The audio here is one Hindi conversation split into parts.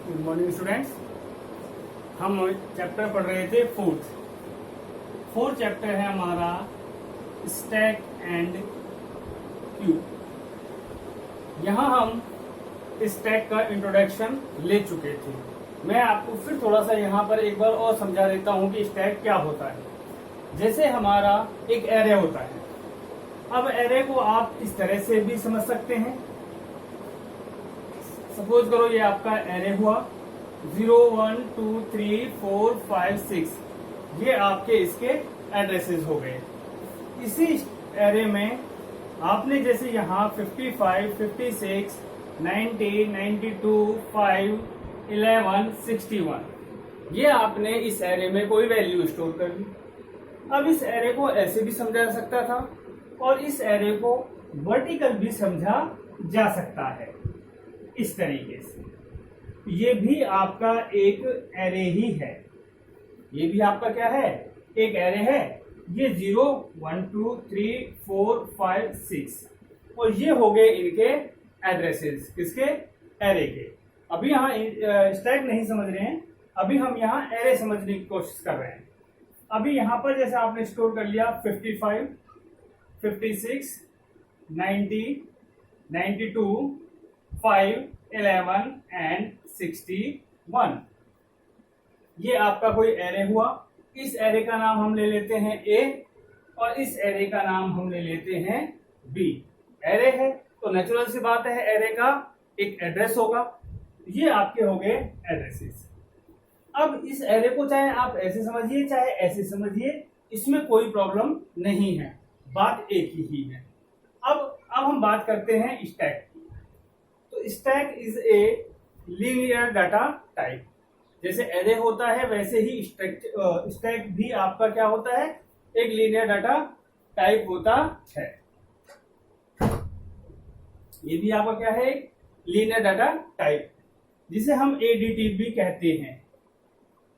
Good morning students. हम चैप्टर पढ़ रहे थे फोर्थ चैप्टर है हमारा स्टैक एंड क्यू। यहाँ हम स्टैक का इंट्रोडक्शन ले चुके थे। मैं आपको फिर थोड़ा सा यहाँ पर एक बार और समझा देता हूँ कि स्टैक क्या होता है। जैसे हमारा एक एरे होता है, अब एरे को आप इस तरह से भी समझ सकते हैं। सपोज करो ये आपका एरे हुआ 0 1 2 3 4 5 6, ये आपके इसके एड्रेसेस हो गए। इसी एरे में आपने जैसे यहाँ 55 56 90 92 5 11 61, ये आपने इस एरे में कोई वैल्यू स्टोर कर दी। अब इस एरे को ऐसे भी समझा जा सकता था और इस एरे को वर्टिकल भी समझा जा सकता है इस तरीके से। ये भी आपका एक एरे ही है, ये भी आपका क्या है, एक एरे है। ये 0 1 2 3 4 5 6 और ये हो गए इनके एड्रेसेस, किसके, एरे के। अभी यहाँ स्टैक नहीं समझ रहे हैं, अभी हम यहाँ एरे समझने की कोशिश कर रहे हैं। अभी यहाँ पर जैसे आपने स्टोर कर लिया 55 56 90 92 5 11 एंड 61, ये आपका कोई एरे हुआ। इस एरे का नाम हम ले लेते हैं ए और इस एरे का नाम हम ले लेते हैं बी। एरे है तो नेचुरल सी बात है एरे का एक एड्रेस होगा। ये आपके हो गए एड्रेसेस। अब इस एरे को चाहे आप ऐसे समझिए चाहे ऐसे समझिए, इसमें कोई प्रॉब्लम नहीं है, बात एक ही है। अब हम बात करते हैं स्टैक की। तो stack is a linear data type. जैसे एरे होता है वैसे ही स्टैक भी आपका क्या होता है, एक लीनियर डाटा टाइप होता है। ये भी आपका क्या है, एक लीनियर डाटा टाइप, जिसे हम एडीटी भी कहते हैं।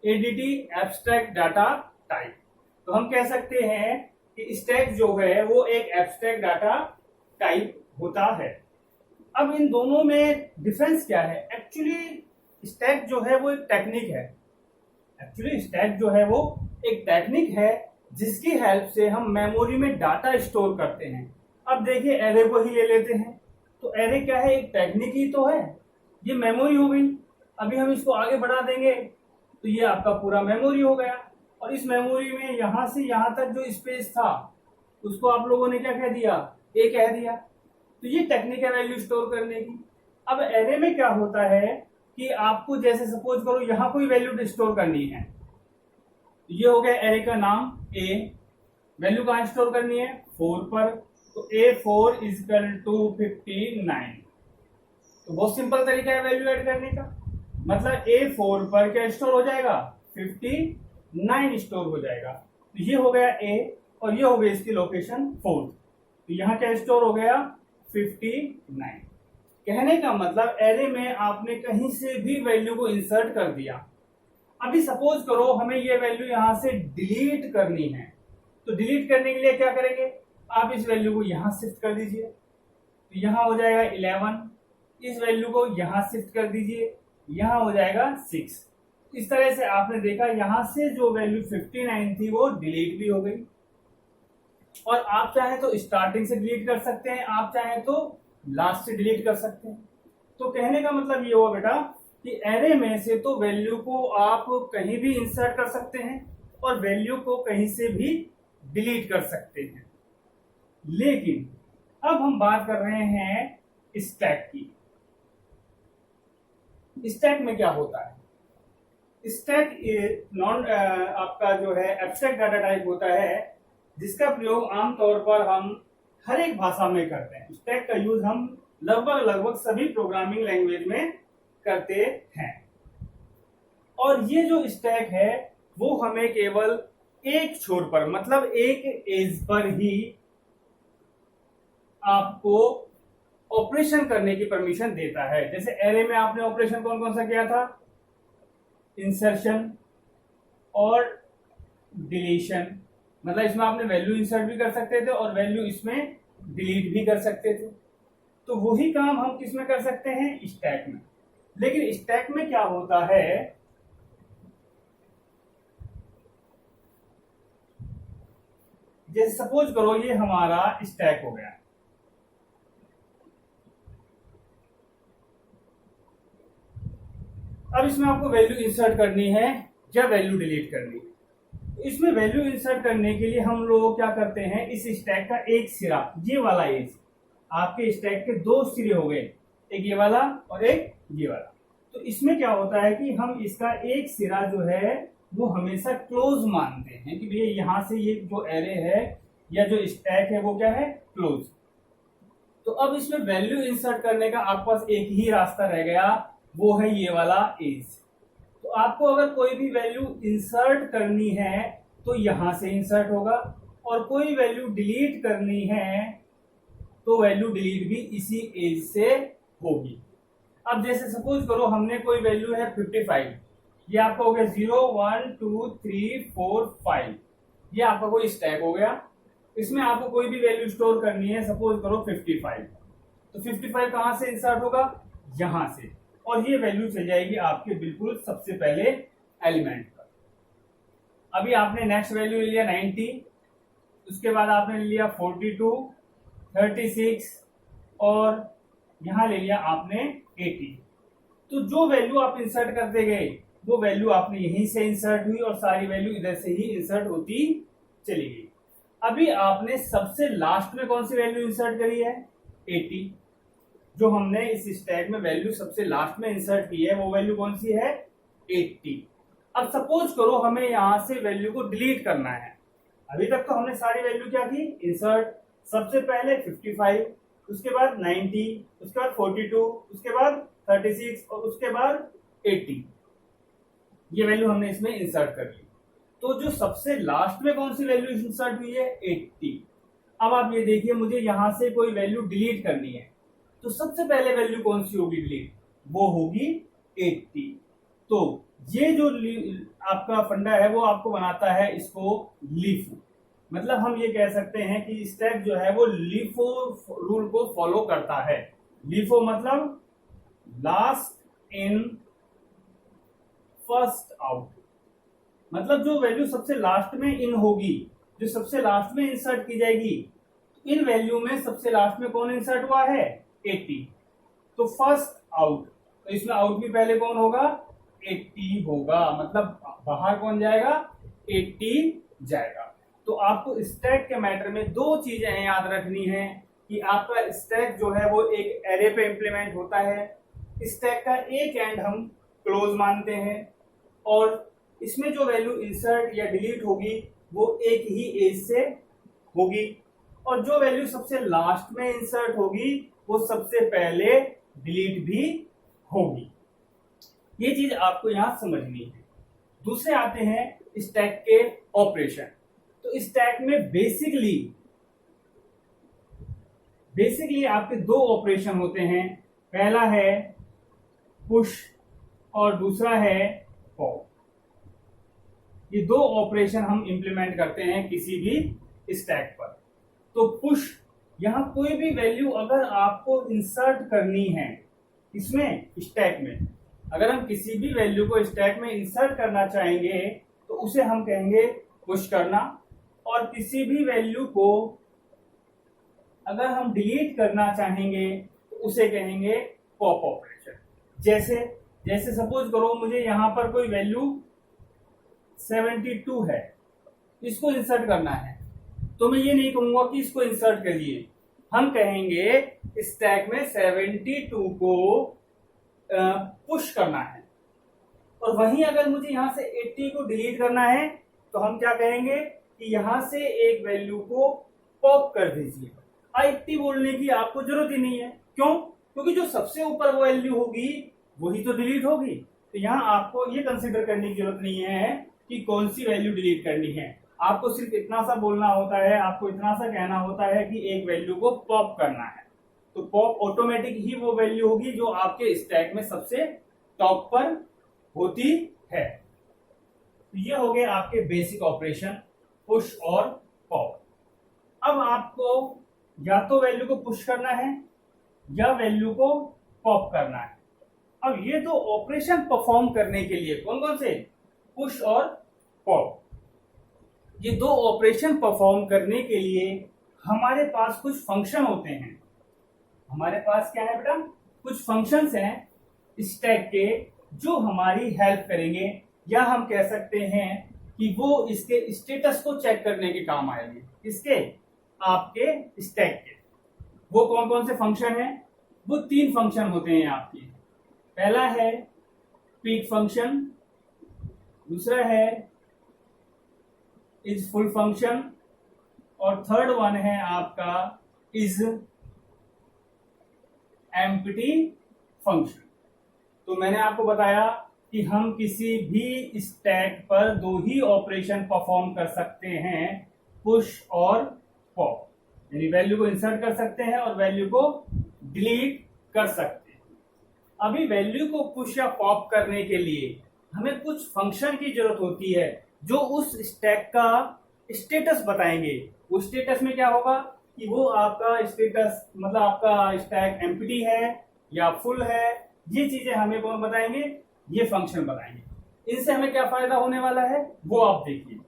ADT abstract data type. तो हम कह सकते हैं कि स्टैक जो है वो एक एब्स्ट्रैक्ट डाटा टाइप होता है। अब इन दोनों में डिफरेंस क्या है? एक्चुअली स्टैक जो है वो एक टेक्निक है। एक्चुअली स्टैक जो है वो एक टेक्निक है जिसकी हेल्प से हम मेमोरी में डाटा स्टोर करते हैं। अब देखिए एरे को ही ले लेते हैं, तो एरे क्या है, एक टेक्निक ही तो है। ये मेमोरी हो गई। अभी हम इसको आगे बढ़ा देंगे तो ये आपका पूरा मेमोरी हो गया। और इस मेमोरी में यहां से यहां तक जो स्पेस था उसको आप लोगों ने क्या कह दिया, ए कह दिया। तो ये टेक्निक है वैल्यू स्टोर करने की। अब एरे में क्या होता है कि आपको जैसे सपोज करो यहाँ कोई वैल्यू स्टोर करनी है, ये हो गया एरे का नाम ए। वैल्यू कहाँ स्टोर करनी है, 4 पर। तो A4 इजकल टू 59। तो बहुत सिंपल तरीका है वैल्यू ऐड करने का। मतलब A4 पर क्या स्टोर हो जाएगा, 59 स्टोर हो जाएगा। तो ये हो गया A और ये हो गई इसकी लोकेशन 4। तो यहाँ क्या स्टोर हो गया, 59। कहने का मतलब एरे में आपने कहीं से भी वैल्यू को इंसर्ट कर दिया। अभी सपोज करो हमें ये वैल्यू यहां से डिलीट करनी है, तो डिलीट करने के लिए क्या करेंगे, आप इस वैल्यू को यहां शिफ्ट कर दीजिए। तो यहां हो जाएगा 11, इस वैल्यू को यहां शिफ्ट कर दीजिए, यहां हो जाएगा 6। इस तरह से आपने देखा यहां से जो वैल्यू 59 थी वो डिलीट भी हो गई। और आप चाहे तो स्टार्टिंग से डिलीट कर सकते हैं, आप चाहे तो लास्ट से डिलीट कर सकते हैं। तो कहने का मतलब ये हुआ बेटा कि एरे में से तो वैल्यू को आप कहीं भी इंसर्ट कर सकते हैं और वैल्यू को कहीं से भी डिलीट कर सकते हैं। लेकिन अब हम बात कर रहे हैं स्टैक की। स्टैक में क्या होता है, स्टैक नॉन आपका जो है एब्स्ट्रैक्ट डाटा टाइप होता है जिसका प्रयोग आमतौर पर हम हर एक भाषा में करते हैं। स्टैक का यूज हम लगभग सभी प्रोग्रामिंग लैंग्वेज में करते हैं। और ये जो स्टैक है वो हमें केवल एक छोर पर, मतलब एक एज पर ही आपको ऑपरेशन करने की परमिशन देता है। जैसे एरे में आपने ऑपरेशन कौन कौन सा किया था, इंसर्शन और डिलीशन। मतलब इसमें आपने वैल्यू इंसर्ट भी कर सकते थे और वैल्यू इसमें डिलीट भी कर सकते थे। तो वही काम हम किस में कर सकते हैं, स्टैक में। लेकिन स्टैक में क्या होता है, जैसे सपोज करो ये हमारा स्टैक हो गया, अब इसमें आपको वैल्यू इंसर्ट करनी है या वैल्यू डिलीट करनी है। इसमें वैल्यू इंसर्ट करने के लिए हम लोग क्या करते हैं, इस स्टैक का एक सिरा, ये वाला एज, आपके स्टैक के दो सिरे हो गए, एक ये वाला और एक ये वाला। तो इसमें क्या होता है कि हम इसका एक सिरा जो है वो हमेशा क्लोज मानते हैं कि भैया यहां से ये जो एरे है या जो स्टैक है वो क्या है, क्लोज। तो अब इसमें वैल्यू इंसर्ट करने का आपके पास एक ही रास्ता रह गया, वो है ये वाला एज। तो आपको अगर कोई भी वैल्यू इंसर्ट करनी है तो यहां से इंसर्ट होगा, और कोई वैल्यू डिलीट करनी है तो वैल्यू डिलीट भी इसी एज से होगी। अब जैसे सपोज करो हमने कोई वैल्यू है 55, ये आपका हो गया 0 1 2 3 4 5, ये आपका कोई स्टैक हो गया। इसमें आपको कोई भी वैल्यू स्टोर करनी है, सपोज करो 55, तो 55 कहां से इंसर्ट होगा, यहां से, और ये वैल्यू चल जाएगी आपके बिल्कुल सबसे पहले एलिमेंट पर। अभी आपने नेक्स्ट वैल्यू ले लिया 90, उसके बाद आपने ले लिया 42, 36 और यहां ले लिया आपने 80। तो जो वैल्यू आप इंसर्ट करते गए वो वैल्यू आपने यहीं से इंसर्ट हुई और सारी वैल्यू इधर से ही इंसर्ट होती चली गई। अभी आपने सबसे लास्ट में कौन सी वैल्यू इंसर्ट करी है, 80। जो हमने इस स्टैक में वैल्यू सबसे लास्ट में इंसर्ट की है वो वैल्यू कौन सी है, 80। अब सपोज करो हमें यहां से वैल्यू को डिलीट करना है। अभी तक तो हमने सारी वैल्यू क्या की, इंसर्ट। सबसे पहले 55, उसके बाद 90, उसके बाद 42, उसके बाद 36 और उसके बाद 80। ये वैल्यू हमने इसमें इंसर्ट कर ली। तो जो सबसे लास्ट में कौन सी वैल्यू इंसर्ट हुई है, 80। अब आप ये देखिए, मुझे यहां से कोई वैल्यू डिलीट करनी है, तो सबसे पहले वैल्यू कौन सी होगी डिलीट, वो होगी 80। तो ये जो आपका फंडा है वो आपको बनाता है इसको लीफो। मतलब हम ये कह सकते हैं कि स्टैक जो है वो लीफो रूल को फॉलो करता है। लीफो मतलब लास्ट इन फर्स्ट आउट, मतलब जो वैल्यू सबसे लास्ट में इन होगी, जो सबसे लास्ट में इंसर्ट की जाएगी, इन वैल्यू में सबसे लास्ट में कौन इंसर्ट हुआ है, 80। तो फर्स्ट आउट, तो इसमें आउट भी पहले कौन होगा, 80 होगा, मतलब बाहर कौन जाएगा, 80 जाएगा। तो आपको स्टैक के मैटर में दो चीजें याद रखनी है कि आपका स्टैक जो है वो एक एरे पे इंप्लीमेंट होता है। स्टैक का एक एंड हम क्लोज मानते हैं और इसमें जो वैल्यू इंसर्ट या डिलीट होगी वो एक ही एज से होगी, और जो वैल्यू सबसे लास्ट में इंसर्ट होगी वो सबसे पहले डिलीट भी होगी। ये चीज आपको यहां समझनी है। दूसरे आते हैं स्टैक के ऑपरेशन। तो स्टैक में बेसिकली आपके दो ऑपरेशन होते हैं, पहला है पुश और दूसरा है पॉप। ये दो ऑपरेशन हम इंप्लीमेंट करते हैं किसी भी स्टैक पर। तो पुश, यहां कोई भी वैल्यू अगर आपको इंसर्ट करनी है इसमें स्टैक में, अगर हम किसी भी वैल्यू को स्टैक में इंसर्ट करना चाहेंगे तो उसे हम कहेंगे पुश करना, और किसी भी वैल्यू को अगर हम डिलीट करना चाहेंगे तो उसे कहेंगे पॉप ऑपरेशन। जैसे सपोज करो मुझे यहां पर कोई वैल्यू 72 है, इसको इंसर्ट करना है, तो मैं ये नहीं कहूंगा कि इसको इंसर्ट करिए, हम कहेंगे स्टैक में 72 को पुश करना है। और वहीं अगर मुझे यहां से 80 को डिलीट करना है तो हम क्या कहेंगे कि यहां से एक वैल्यू को पॉप कर दीजिए। 80 बोलने की आपको जरूरत ही नहीं है, क्यों, क्योंकि जो सबसे ऊपर वो वैल्यू होगी वही तो डिलीट होगी। तो यहां आपको ये कंसिडर करने की जरूरत नहीं है कि कौन सी वैल्यू डिलीट करनी है, आपको सिर्फ इतना सा बोलना होता है, आपको इतना सा कहना होता है कि एक वैल्यू को पॉप करना है। तो पॉप ऑटोमेटिक ही वो वैल्यू होगी जो आपके स्टैक में सबसे टॉप पर होती है। तो ये हो गए आपके बेसिक ऑपरेशन पुश और पॉप। अब आपको या तो वैल्यू को पुश करना है या वैल्यू को पॉप करना है। अब ये दो ऑपरेशन परफॉर्म करने के लिए कौन कौन से, पुश और पॉप, ये दो ऑपरेशन परफॉर्म करने के लिए हमारे पास कुछ फंक्शन होते हैं। हमारे पास क्या है बेटा, कुछ फंक्शंस हैं स्टैक के जो हमारी हेल्प करेंगे, या हम कह सकते हैं कि वो इसके स्टेटस को चेक करने के काम आएंगे। किसके, आपके स्टैक के। वो कौन कौन से फंक्शन हैं, वो 3 फंक्शन होते हैं आपके। पहला है पीक फंक्शन, दूसरा है इज फुल फंक्शन, और थर्ड वन है आपका इज एम्प्टी फंक्शन। तो मैंने आपको बताया कि हम किसी भी स्टैक पर 2 ही ऑपरेशन परफॉर्म कर सकते हैं, पुश और पॉप, यानी वैल्यू को इंसर्ट कर सकते हैं और वैल्यू को डिलीट कर सकते हैं। अभी वैल्यू को पुश या पॉप करने के लिए हमें कुछ फंक्शन की जरूरत होती है जो उस स्टैक का स्टेटस बताएंगे। उस स्टेटस में क्या होगा कि वो आपका स्टेटस मतलब आपका स्टैक एम्प्टी है या फुल है, ये चीजें हमें कौन बताएंगे, ये फंक्शन बताएंगे। इनसे हमें क्या फायदा होने वाला है वो आप देखिए।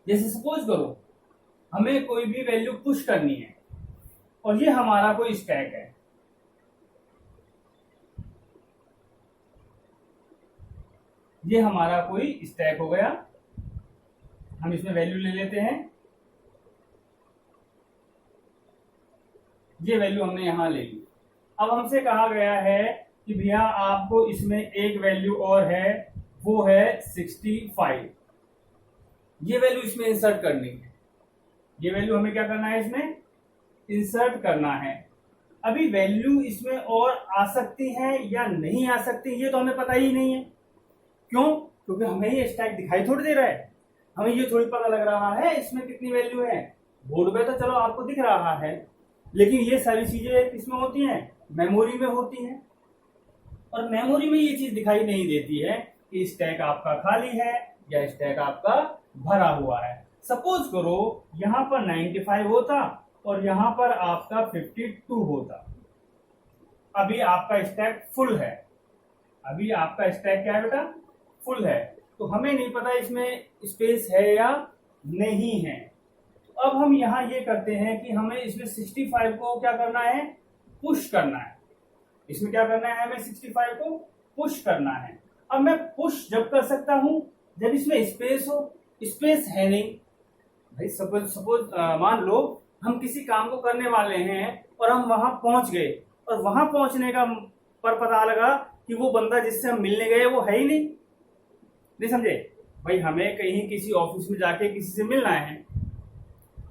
जैसे सपोज करो हमें कोई भी वैल्यू पुश करनी है और ये हमारा कोई स्टैक है, ये हमारा कोई स्टैक हो गया, हम इसमें वैल्यू ले लेते हैं, ये वैल्यू हमने यहां ले ली। अब हमसे कहा गया है कि भैया आपको इसमें एक वैल्यू और है, वो है 65, ये वैल्यू इसमें इंसर्ट करनी है। ये वैल्यू हमें क्या करना है, इसमें इंसर्ट करना है। अभी वैल्यू इसमें और आ सकती है या नहीं आ सकती ये तो हमें पता ही नहीं है। क्यों, क्योंकि हमें ये स्टैक दिखाई थोड़ी दे रहा है, हमें ये थोड़ी पता लग रहा है इसमें कितनी वैल्यू है। बोर्ड पे तो चलो आपको दिख रहा है, लेकिन ये सारी चीजें किसमें होती हैं, मेमोरी में होती हैं। और मेमोरी में ये चीज दिखाई नहीं देती है कि स्टैक आपका खाली है या स्टैक आपका भरा हुआ है। सपोज करो यहां पर 95 होता और यहां पर आपका 52 होता, अभी आपका स्टैक फुल है, अभी आपका स्टैक क्या है बेटा, फुल है। तो हमें नहीं पता इसमें स्पेस है या नहीं है। तो अब हम यहां ये करते हैं कि हमें इसमें 65 को क्या करना है, पुश करना है। इसमें क्या करना है, हमें 65 को पुश करना है। अब मैं पुश जब कर सकता हूं जब इसमें स्पेस हो, स्पेस है नहीं भाई। सपोज मान लो हम किसी काम को करने वाले हैं और हम वहां पहुंच गए और वहां पहुंचने का पर पता लगा कि वो बंदा जिससे हम मिलने गए वो है ही नहीं समझे भाई। हमें कहीं किसी ऑफिस में जाके किसी से मिलना है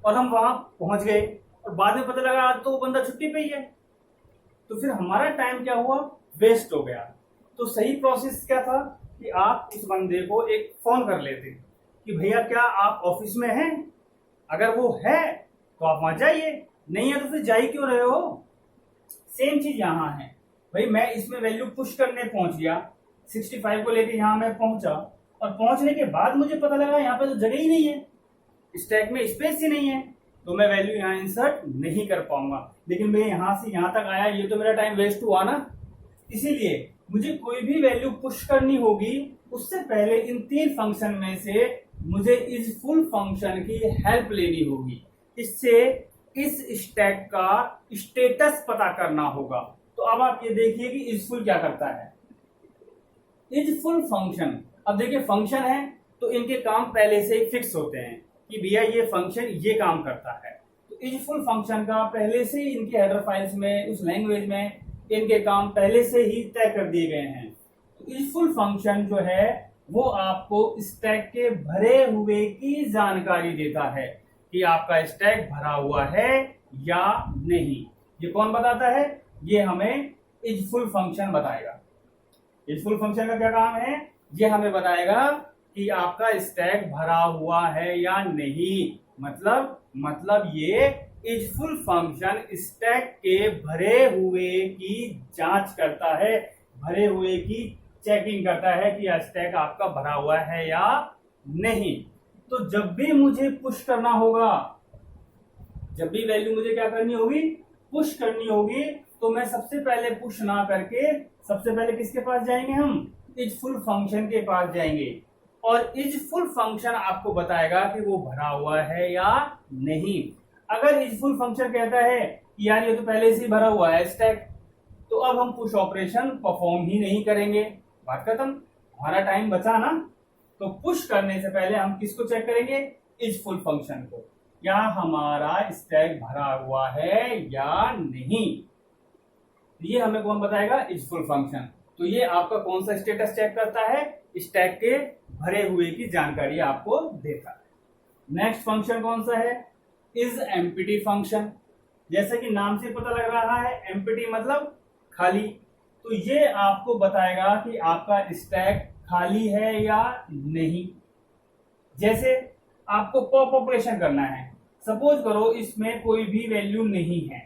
और हम वहां पहुंच गए और बाद में पता लगा आज तो वो बंदा छुट्टी पे ही है, तो फिर हमारा टाइम क्या हुआ, वेस्ट हो गया। तो सही प्रोसेस क्या था कि आप उस बंदे को एक फोन कर लेते कि भैया क्या आप ऑफिस में हैं, अगर वो है तो आप वहां जाइए, नहीं है तो फिर जा ही क्यों रहे हो। सेम चीज यहाँ है भाई, मैं इसमें वैल्यू पुश करने पहुंच गया, 65 को लेके यहाँ मैं पहुंचा और पहुंचने के बाद मुझे पता लगा यहाँ पे तो जगह ही नहीं है, स्टैक में स्पेस ही नहीं है, तो मैं वैल्यू यहाँ इंसर्ट नहीं कर पाऊंगा। लेकिन मैं यहाँ से यहाँ तक आया, ये तो मेरा टाइम वेस्ट हुआ ना। इसीलिए मुझे कोई भी वैल्यू पुश करनी होगी उससे पहले इन 3 फंक्शन में से मुझे इस फुल फंक्शन की हेल्प लेनी होगी। इससे इस स्टैक का स्टेटस पता करना होगा। तो अब आप ये देखिए कि इस फुल क्या करता है। इस फुल फंक्शन, अब देखिए फंक्शन है तो इनके काम पहले से ही फिक्स होते हैं कि भैया ये फंक्शन ये काम करता है। तो इस फुल फंक्शन का पहले से ही इनके हेडर फाइल्स में, उस लैंग्वेज में इनके काम पहले से ही तय कर दिए गए हैं। तो इस फुल फंक्शन जो है वो आपको स्टैक के भरे हुए की जानकारी देता है कि आपका स्टैक भरा हुआ है या नहीं। ये कौन बताता है, ये हमें इस फुल फंक्शन बताएगा। इस फुल फंक्शन का क्या काम है, ये हमें बताएगा कि आपका स्टैक भरा हुआ है या नहीं। मतलब ये इस फुल फंक्शन स्टैक के भरे हुए की जांच करता है, भरे हुए की चेकिंग करता है कि स्टैक आपका भरा हुआ है या नहीं। तो जब भी मुझे पुश करना होगा, जब भी वैल्यू मुझे क्या करनी होगी, पुश करनी होगी, तो मैं सबसे पहले पुश ना करके सबसे पहले किसके पास जाएंगे हम, इज फुल फंक्शन के पास जाएंगे और इज फुल फंक्शन आपको बताएगा कि वो भरा हुआ है या नहीं। अगर इज फुल फंक्शन कहता है कि यार ये तो पहले से ही भरा हुआ है स्टैक, तो अब हम पुश ऑपरेशन परफॉर्म ही नहीं करेंगे, बात खत्म, हमारा टाइम बचा ना। तो पुश करने से पहले हम किसको चेक करेंगे, इज फुल फंक्शन को, क्या हमारा स्टैक भरा हुआ है या नहीं। ये हमें कौन बताएगा, इज फुल फंक्शन। तो ये आपका कौन सा स्टेटस चेक करता है, स्टैक के भरे हुए की जानकारी आपको देता है। नेक्स्ट फंक्शन कौन सा है, इज एम्प्टी फंक्शन। जैसे कि नाम से पता लग रहा है, एम्प्टी मतलब खाली, तो ये आपको बताएगा कि आपका स्टैक खाली है या नहीं। जैसे आपको पॉप ऑपरेशन करना है, सपोज करो इसमें कोई भी वैल्यू नहीं है,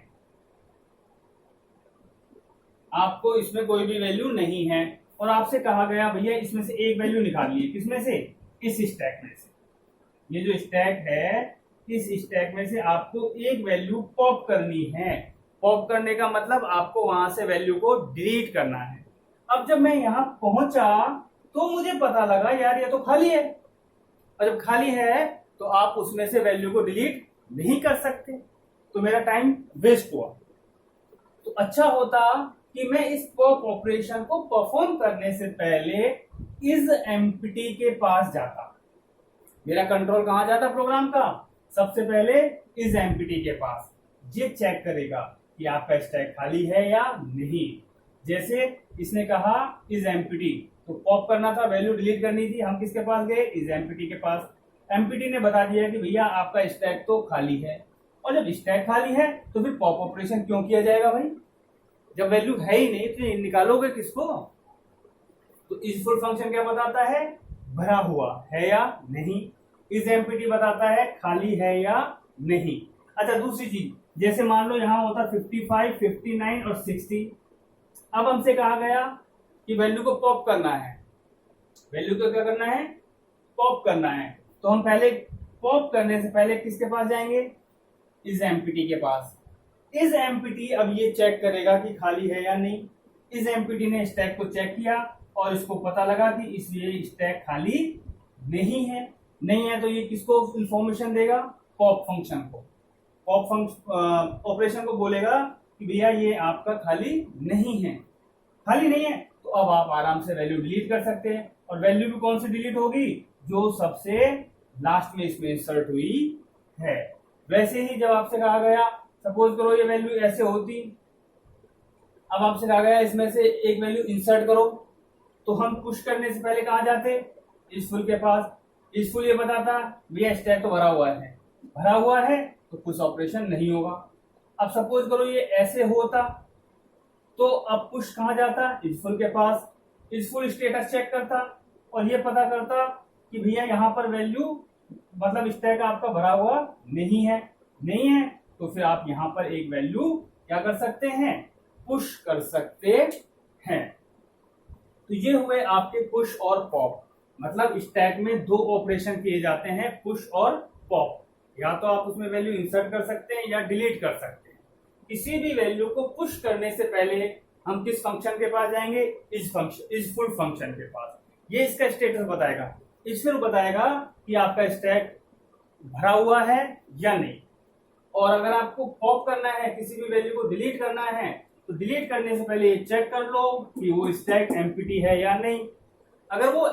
आपको इसमें कोई भी वैल्यू नहीं है और आपसे कहा गया भैया इसमें से एक वैल्यू निकालिए, किसमें से, इस स्टैक में से। ये जो स्टैक है, इस स्टैक में से आपको एक वैल्यू पॉप करनी है। पॉप करने का मतलब आपको वहां से वैल्यू को डिलीट करना है। अब जब मैं यहां पहुंचा तो मुझे पता लगा यार ये तो खाली है, और जब खाली है तो आप उसमें से वैल्यू को डिलीट नहीं कर सकते, तो मेरा टाइम वेस्ट हुआ। तो अच्छा होता कि मैं इस पॉप ऑपरेशन को परफॉर्म करने से पहले इज एम्प्टी के पास जाता। मेरा कंट्रोल कहां जाता प्रोग्राम का, सबसे पहले इज एम्प्टी के पास। ये चेक करेगा कि आपका स्टैक खाली है या नहीं। जैसे इसने कहा इज एम्प्टी, तो पॉप करना था, वैल्यू डिलीट करनी थी, हम किसके पास गए, इज एम्प्टी के पास। एम्प्टी ने बता दिया कि भैया आपका स्टैक तो खाली है, और जब स्टैक खाली है तो फिर पॉप ऑपरेशन क्यों किया जाएगा भाई, जब वैल्यू है ही नहीं तो निकालोगे किसको। तो इज फुल फंक्शन क्या बताता है, भरा हुआ है या नहीं। इज एम्प्टी बताता है खाली है या नहीं। अच्छा दूसरी चीज, जैसे मान लो यहां होता 55, 59 और 60। अब हमसे कहा गया कि वैल्यू को पॉप करना है, वैल्यू को क्या करना है, पॉप करना है। तो हम पहले पॉप करने से पहले किसके पास जाएंगे, इज एम्प्टी के पास। इज एम्प्टी अब ये चेक करेगा कि खाली है या नहीं। इज एम्प्टी ने स्टैक को चेक किया और इसको पता लगा कि इसलिए स्टैक खाली नहीं है। नहीं है तो ये किसको इंफॉर्मेशन देगा, पॉप फंक्शन को। पॉप फंक्शन ऑपरेशन को बोलेगा कि भैया ये आपका खाली नहीं है। खाली नहीं है तो अब आप आराम से वैल्यू डिलीट कर सकते हैं, और वैल्यू भी कौन सी डिलीट होगी, जो सबसे लास्ट में इसमें इंसर्ट हुई है। वैसे ही जब आपसे कहा गया, सपोज करो ये वैल्यू ऐसे होती, अब आपसे कहा गया इसमें से एक वैल्यू इंसर्ट करो, तो हम पुश करने से पहले कहां जाते, इस फुल के पास। इस फुल ये बताता भैया स्टैक तो भरा हुआ है, भरा हुआ है तो पुश ऑपरेशन नहीं होगा। अब सपोज करो ये ऐसे होता, तो अब पुश कहां जाता, इस फुल के पास। इस फुल स्टेटस चेक करता और ये पता करता कि भैया यहाँ पर वैल्यू मतलब स्टैक आपका भरा हुआ नहीं है। नहीं है तो फिर आप यहां पर एक वैल्यू क्या कर सकते हैं, पुश कर सकते हैं। तो ये हुए आपके पुश और पॉप। मतलब स्टैक में दो ऑपरेशन किए जाते हैं, पुश और पॉप। या तो आप उसमें वैल्यू इंसर्ट कर सकते हैं या डिलीट कर सकते हैं। किसी भी वैल्यू को पुश करने से पहले हम किस फंक्शन के पास जाएंगे, इस फुल फंक्शन के पास। ये इसका स्टेटस बताएगा। इस फिर बताएगा कि आपका स्टैक भरा हुआ है या नहीं। और अगर आपको पॉप करना है, किसी भी वैल्यू को डिलीट करना है, तो डिलीट करने से पहले ये चेक कर लो कि वो स्टैक एम्प्टी है या नहीं। अगर वो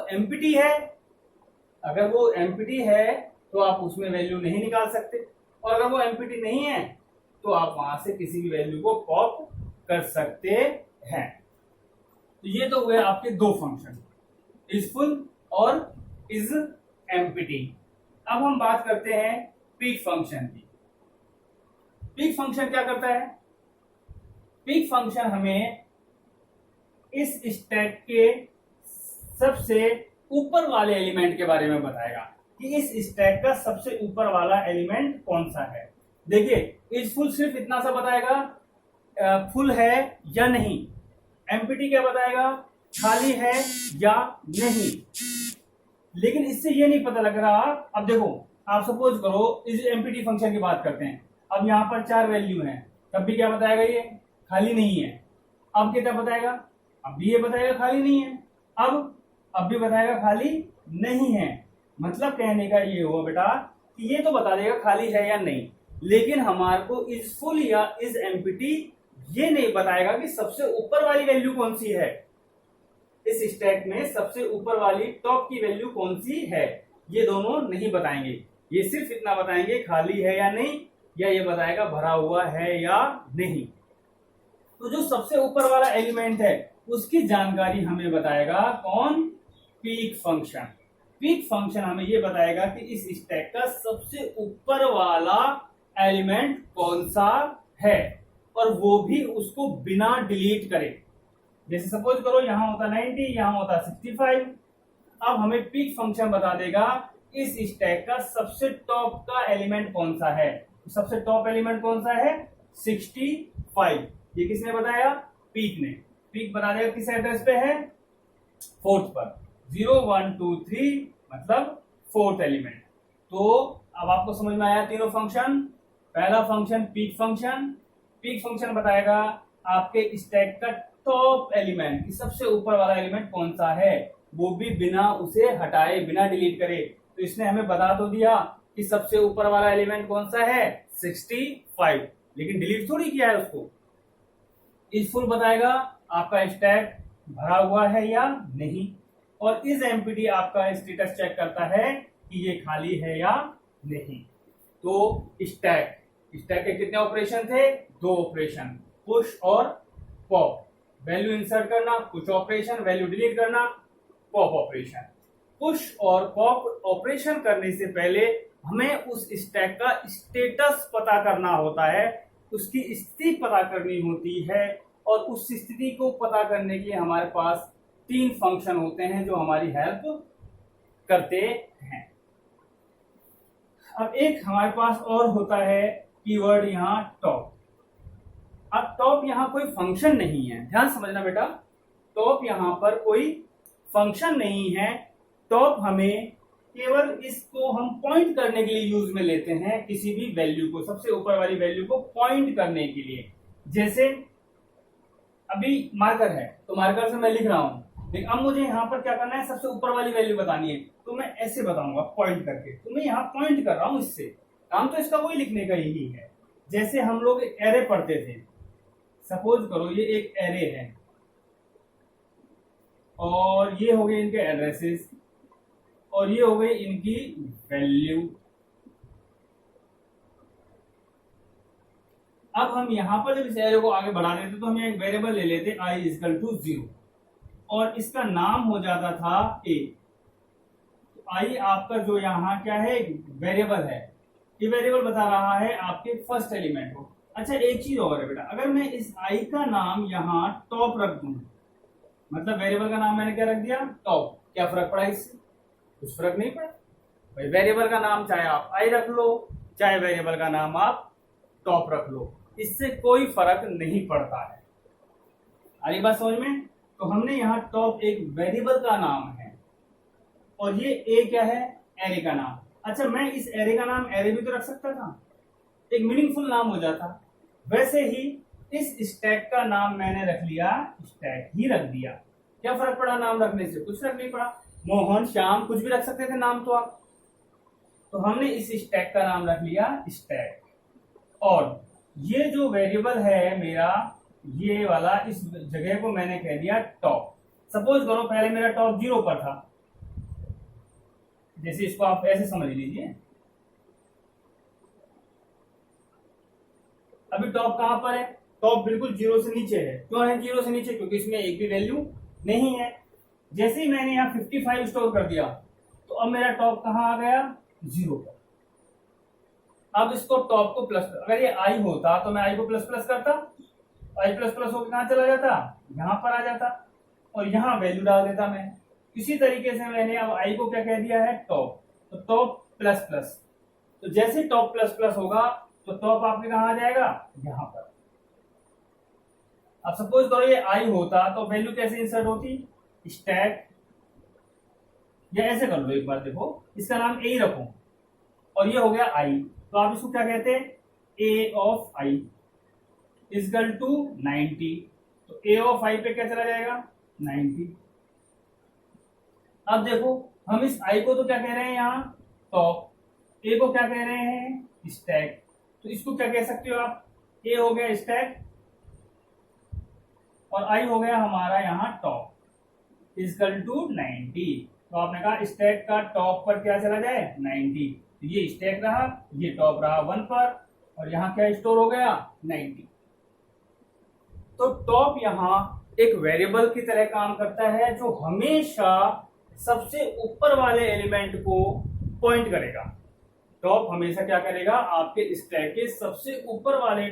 एम्प्टी है, तो आप उसमें वैल्यू नहीं निकाल सकते, और अगर वो एम्प्टी नहीं है तो आप वहां से किसी भी वैल्यू को पॉप कर सकते हैं। तो ये तो हुए आपके दो फंक्शन, इज फुल और इज एम्प्टी। अब हम बात करते हैं पीक फंक्शन की। पीक फंक्शन क्या करता है, पीक फंक्शन हमें इस स्टैक के सबसे ऊपर वाले एलिमेंट के बारे में बताएगा कि इस स्टैक का सबसे ऊपर वाला एलिमेंट कौन सा है। देखिए इज फुल सिर्फ इतना सा बताएगा फुल है या नहीं। एम्प्टी क्या बताएगा, खाली है या नहीं। लेकिन इससे ये नहीं पता लग रहा। अब देखो आप सपोज करो इस एम्प्टी फंक्शन की बात करते हैं। अब यहाँ पर 4 वैल्यू हैं, तब भी क्या बताएगा, ये खाली नहीं है। अब क्या बताएगा, अब भी ये बताएगा खाली नहीं है, अब भी बताएगा खाली नहीं है। मतलब कहने का ये हुआ बेटा कि ये तो बता देगा खाली है या नहीं, लेकिन हमारे को इज फुल या इज एम्प्टी ये नहीं बताएगा कि सबसे ऊपर वाली वैल्यू कौन सी है, इस स्टैक में सबसे ऊपर वाली टॉप की वैल्यू कौन सी है, ये दोनों नहीं बताएंगे। ये सिर्फ इतना बताएंगे खाली है या नहीं, या ये बताएगा भरा हुआ है या नहीं। तो जो सबसे ऊपर वाला एलिमेंट है उसकी जानकारी हमें बताएगा कौन, पीक फंक्शन। पीक फंक्शन हमें ये बताएगा कि इस स्टैक का सबसे ऊपर वाला एलिमेंट कौन सा है, और वो भी उसको बिना डिलीट करे। जैसे सपोज करो यहां होता 90, यहां होता 65। अब हमें पीक फंक्शन बता देगा इस स्टैक का सबसे टॉप का एलिमेंट कौन सा है। सबसे टॉप एलिमेंट कौन सा है, 65। ये किसने बताया, पीक ने। पीक बता देगा किस एड्रेस पे है, फोर्थ पर, 0 1 2 3 मतलब फोर्थ एलिमेंट। तो अब आपको समझ में आया तीनों फंक्शन। पहला function peak function, peak function बताएगा आपके स्टैक का टॉप एलिमेंट की सबसे ऊपर वाला एलिमेंट कौन सा है, वो भी बिना उसे हटाए, बिना डिलीट करे। तो इसने हमें बता तो दिया कि सबसे ऊपर वाला एलिमेंट कौन सा है, 65, लेकिन डिलीट थोड़ी किया है उसको। इज फुल बताएगा आपका स्टैक भरा हुआ है या नहीं, और इज एम्प्टी आपका स्टेटस चेक करता है कि ये खाली है या नहीं। तो स्टैक के कितने ऑपरेशन थे, 2 ऑपरेशन, पुश और पॉप। वैल्यू इंसर्ट करना, पुश ऑपरेशन, वैल्यू डिलीट करना, पॉप ऑपरेशन। पुश और पॉप ऑपरेशन करने से पहले हमें उस स्टैक का स्टेटस पता करना होता है, उसकी स्थिति पता करनी होती है, और उस स्थिति को पता करने के लिए हमारे पास 3 फंक्शन होते हैं जो हमारी हेल्प करते हैं। अब एक हमारे पास और होता है कीवर्ड यहाँ टॉप। अब टॉप यहाँ कोई फंक्शन नहीं है, ध्यान समझना बेटा, टॉप यहाँ पर कोई फंक्शन नहीं है। टॉप हमें केवल इसको हम पॉइंट करने के लिए यूज में लेते हैं, किसी भी वैल्यू को, सबसे ऊपर वाली वैल्यू को पॉइंट करने के लिए। जैसे अभी मार्कर है तो मार्कर से मैं लिख रहा हूं, लेकिन अब मुझे यहाँ पर क्या करना है, सबसे ऊपर वाली वैल्यू बतानी है, तो मैं ऐसे बताऊंगा पॉइंट करके। तो मैं यहाँ पॉइंट कर रहा हूं, इससे काम तो इसका वही लिखने का यही है। जैसे हम लोग एरे पढ़ते थे, सपोज करो ये एक एरे है और ये हो गए इनके एड्रेसेस और ये हो गई इनकी वैल्यू। अब हम यहां पर जब इस एरे को आगे बढ़ा देते तो हम एक वेरिएबल ले लेते i इक्वल टू 0 और इसका नाम हो जाता था a। तो i आपका जो यहाँ क्या है, वेरिएबल है, ये वेरिएबल बता रहा है आपके फर्स्ट एलिमेंट को। अच्छा एक चीज और है बेटा, अगर मैं इस i का नाम यहाँ टॉप रख दूं, मतलब वेरिएबल का नाम मैंने क्या रख दिया, टॉप, क्या फर्क पड़ा इससे, कुछ फर्क नहीं पड़ा भाई। वेरिएबल का नाम चाहे आप i रख लो, चाहे वेरिएबल का नाम आप टॉप रख लो, इससे कोई फर्क नहीं पड़ता है। आ रही बात समझ में। तो हमने यहाँ टॉप एक वेरिएबल का नाम है और ये a क्या है, एरे का नाम। अच्छा मैं इस एरे का नाम एरे भी तो रख सकता था, एक मीनिंगफुल नाम हो जाता। वैसे ही इस स्टैक का नाम मैंने रख लिया, स्टैक ही रख दिया। क्या फर्क पड़ा नाम रखने से, कुछ फर्क नहीं पड़ा। मोहन, श्याम, कुछ भी रख सकते थे नाम तो आप। तो हमने इस स्टैक का नाम रख लिया स्टैक, और ये जो वेरिएबल है मेरा, ये वाला, इस जगह को मैंने कह दिया टॉप। सपोज करो पहले मेरा टॉप 0 पर था, जैसे इसको आप ऐसे समझ लीजिए। अभी टॉप कहां पर है, टॉप बिल्कुल 0 से नीचे है। क्यों है 0 से नीचे, क्योंकि इसमें एक भी वैल्यू नहीं है। जैसे ही मैंने यहाँ 55 स्टोर कर दिया तो अब मेरा टॉप कहां आ गया, 0 पर। अब इसको टॉप को प्लस, अगर ये i होता तो मैं i को प्लस प्लस करता, i प्लस प्लस होकर कहां चला जाता, यहां पर आ जाता और यहां वैल्यू डाल देता मैं। इसी तरीके से मैंने अब i को क्या कह दिया है, टॉप, तो टॉप प्लस प्लस। तो जैसे टॉप प्लस प्लस होगा तो टॉप आपके कहां आ जाएगा, यहां पर। अब सपोज करो ये i होता तो वैल्यू कैसे इंसर्ट होती, स्टैक, या ऐसे कर लो एक बार, देखो इसका नाम a ही रखो और ये हो गया i, तो आप इसको क्या कहते हैं, a of i equal to 90। तो ए ऑफ आई पे क्या चला जाएगा 90। अब देखो हम इस आई को तो क्या कह रहे हैं यहाँ टॉप, ए को क्या कह रहे हैं स्टैक, तो इसको क्या कह सकते हो आप, ए हो गया स्टैक और आई हो गया हमारा यहाँ टॉप इजकल टू 90। तो आपने कहा स्टैक का टॉप पर क्या चला जाए 90, तो ये स्टैक रहा, ये टॉप रहा 1 पर और यहाँ क्या स्टोर हो गया 90। तो टॉप यहाँ एक वेरिएबल की तरह काम करता है जो हमेशा सबसे ऊपर वाले एलिमेंट को पॉइंट करेगा। टॉप हमेशा क्या करेगा, आपके स्टैक के सबसे ऊपर वाले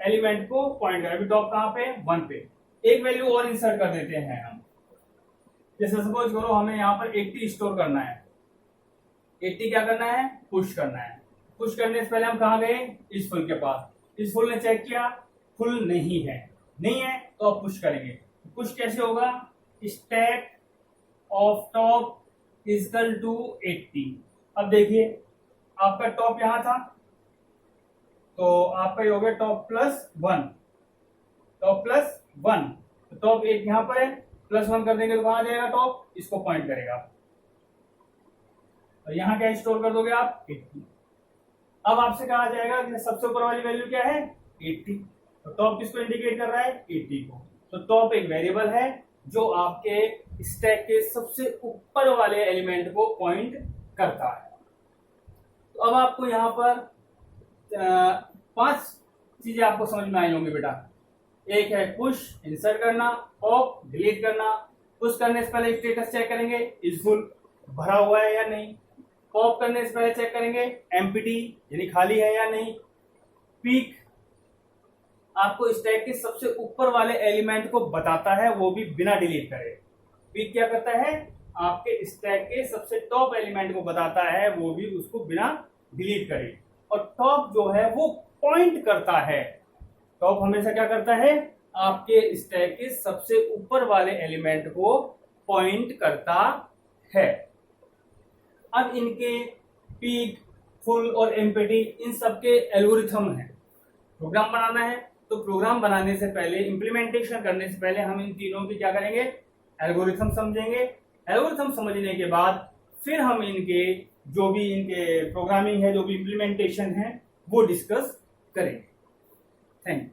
एलिमेंट को पॉइंट करेगा। अभी टॉप कहाँ पे 1 पे, एक वैल्यू और इंसर्ट कर देते हैं हम। जैसे सपोज करो हमें यहाँ पर 80 स्टोर करना है, 80 क्या करना है पुश करना है। पुश करने से पहले हम कहाँ गए इस फुल के पास, इस फुल ने चेक किया फुल नहीं है, नहीं है तो आप पुश करेंगे। पुश कैसे होगा, stack of top equal to 80। अब देखिए आपका टॉप यहां था तो आपका ये हो गया टॉप प्लस 1, टॉप प्लस 1, तो टॉप 1 यहां पर है, प्लस 1 कर देंगे तो कहां जाएगा टॉप, इसको पॉइंट करेगा और यहां क्या स्टोर कर दोगे आप 80। अब आपसे कहा जाएगा कि सबसे ऊपर वाली वैल्यू क्या है 80, तो टॉप किसको इंडिकेट कर रहा है 80 को। तो टॉप एक वेरिएबल है जो आपके स्टैक के सबसे ऊपर वाले एलिमेंट को पॉइंट करता है। तो अब आपको यहाँ पर 5 चीजें आपको समझ में आई होंगी बेटा। एक है पुश इंसर्ट करना, पॉप डिलीट करना। पुश करने से पहले स्टेटस चेक करेंगे इज फुल भरा हुआ है या नहीं, पॉप करने से पहले चेक करेंगे एम्प्टी यानी खाली है या नहीं। पीक आपको स्टैक के सबसे ऊपर वाले एलिमेंट को बताता है, वो भी बिना डिलीट करे। पीक क्या करता है, आपके स्टैक के सबसे टॉप एलिमेंट को बताता है, वो भी उसको बिना डिलीट करे। और टॉप जो है वो पॉइंट करता है, टॉप हमेशा क्या करता है आपके स्टैक के सबसे ऊपर वाले एलिमेंट को पॉइंट करता है। अब इनके पीक फुल और एम्प्टी इन सबके एल्गोरिथम है। प्रोग्राम बनाना है तो प्रोग्राम बनाने से पहले, इंप्लीमेंटेशन करने से पहले हम इन तीनों की क्या करेंगे एल्गोरिथम समझेंगे। एल्गोरिथम समझने के बाद फिर हम इनके जो भी इनके प्रोग्रामिंग है, जो भी इंप्लीमेंटेशन है वो डिस्कस करेंगे। Thank you.